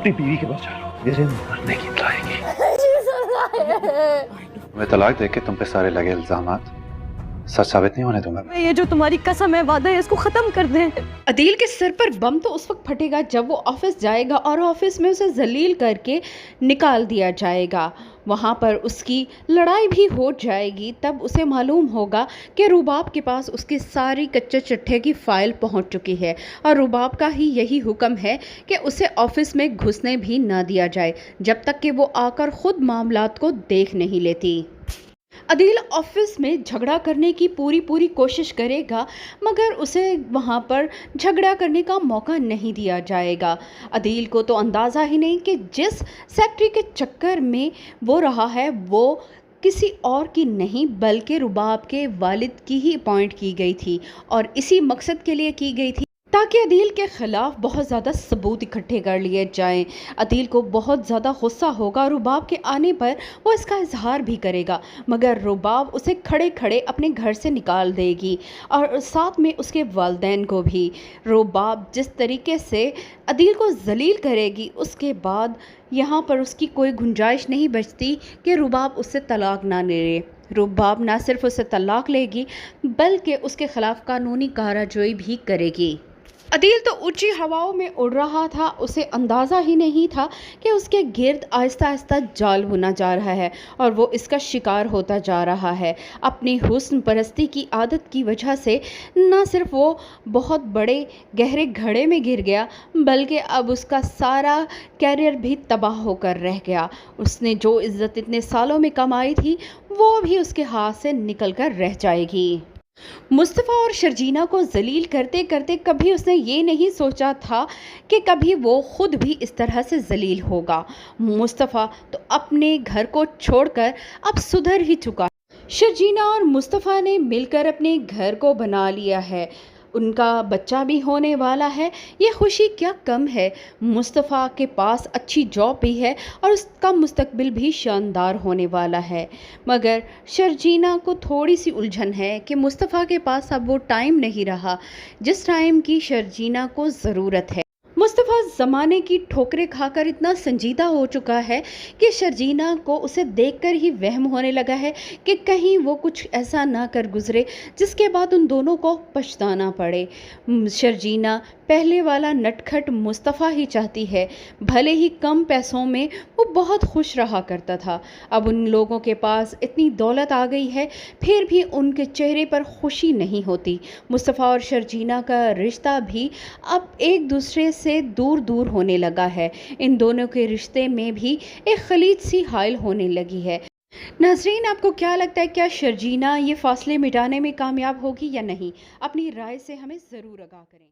अपनी बीवी के बचा लो, मेरे मरने की लाएगी। मैं तलाक देके तुम पे सारे लगे इल्जामात सच साबित नहीं होने दूंगा। ये जो तुम्हारी कसम है, वादा है, इसको खत्म कर दें। अदील के सर पर बम तो उस वक्त फटेगा जब वो ऑफिस जाएगा और ऑफिस में उसे जलील करके निकाल दिया जाएगा। वहाँ पर उसकी लड़ाई भी हो जाएगी। तब उसे मालूम होगा कि रुबाब के पास उसकी सारी कच्चे चिट्ठे की फ़ाइल पहुँच चुकी है और रुबाब का ही यही हुक्म है कि उसे ऑफिस में घुसने भी ना दिया जाए जब तक कि वो आकर ख़ुद मामलात को देख नहीं लेती। अदील ऑफिस में झगड़ा करने की पूरी कोशिश करेगा मगर उसे वहाँ पर झगड़ा करने का मौका नहीं दिया जाएगा। अदील को तो अंदाज़ा ही नहीं कि जिस सेक्रेटरी के चक्कर में वो रहा है वो किसी और की नहीं बल्कि रुबाब के वालिद की ही अपॉइंट की गई थी और इसी मकसद के लिए की गई थी ताकि अदील के ख़िलाफ़ बहुत ज़्यादा सबूत इकट्ठे कर लिए जाएं। अदील को बहुत ज़्यादा गुस्सा होगा। रुबाब के आने पर वो इसका इजहार भी करेगा मगर रुबाब उसे खड़े खड़े अपने घर से निकाल देगी और साथ में उसके वालिदैन को भी। रुबाब जिस तरीके से अदील को जलील करेगी उसके बाद यहाँ पर उसकी कोई गुंजाइश नहीं बचती कि रुबाब उससे तलाक ना ले। रुबाब ना सिर्फ उससे तलाक लेगी बल्कि उसके ख़िलाफ़ कानूनी कार्रवाई भी करेगी। अदील तो ऊंची हवाओं में उड़ रहा था। उसे अंदाज़ा ही नहीं था कि उसके गिर्द आहिस्ता आहिस्ता जाल बुना जा रहा है और वो इसका शिकार होता जा रहा है। अपनी हुस्न परस्ती की आदत की वजह से न सिर्फ वो बहुत बड़े गहरे घड़े में गिर गया बल्कि अब उसका सारा कैरियर भी तबाह होकर रह गया। उसने जो इज़्ज़त इतने सालों में कमाई थी वो भी उसके हाथ से निकल कर रह जाएगी। मुस्तफ़ा और शर्जीना को जलील करते करते कभी उसने ये नहीं सोचा था कि कभी वो ख़ुद भी इस तरह से जलील होगा। मुस्तफ़ा तो अपने घर को छोड़कर अब सुधर ही चुका। शर्जीना और मुस्तफ़ा ने मिलकर अपने घर को बना लिया है। उनका बच्चा भी होने वाला है। ये खुशी क्या कम है। मुस्तफ़ा के पास अच्छी जॉब भी है और उसका मुस्तकबिल भी शानदार होने वाला है मगर शर्जीना को थोड़ी सी उलझन है कि मुस्तफ़ा के पास अब वो टाइम नहीं रहा जिस टाइम की शर्जीना को ज़रूरत है। मुस्तफ़ा ज़माने की ठोकरें खाकर इतना संजीदा हो चुका है कि शर्जीना को उसे देखकर ही वहम होने लगा है कि कहीं वो कुछ ऐसा ना कर गुज़रे जिसके बाद उन दोनों को पछताना पड़े। शर्जीना पहले वाला नटखट मुस्तफ़ा ही चाहती है। भले ही कम पैसों में वो बहुत खुश रहा करता था। अब उन लोगों के पास इतनी दौलत आ गई है फिर भी उनके चेहरे पर खुशी नहीं होती। मुस्तफ़ा और शर्जीना का रिश्ता भी अब एक दूसरे से दूर दूर होने लगा है। इन दोनों के रिश्ते में भी एक खलीज सी हाइल होने लगी है। नाज़रीन, आपको क्या लगता है, क्या शर्जीना ये फासले मिटाने में कामयाब होगी या नहीं? अपनी राय से हमें ज़रूर आगाह करें।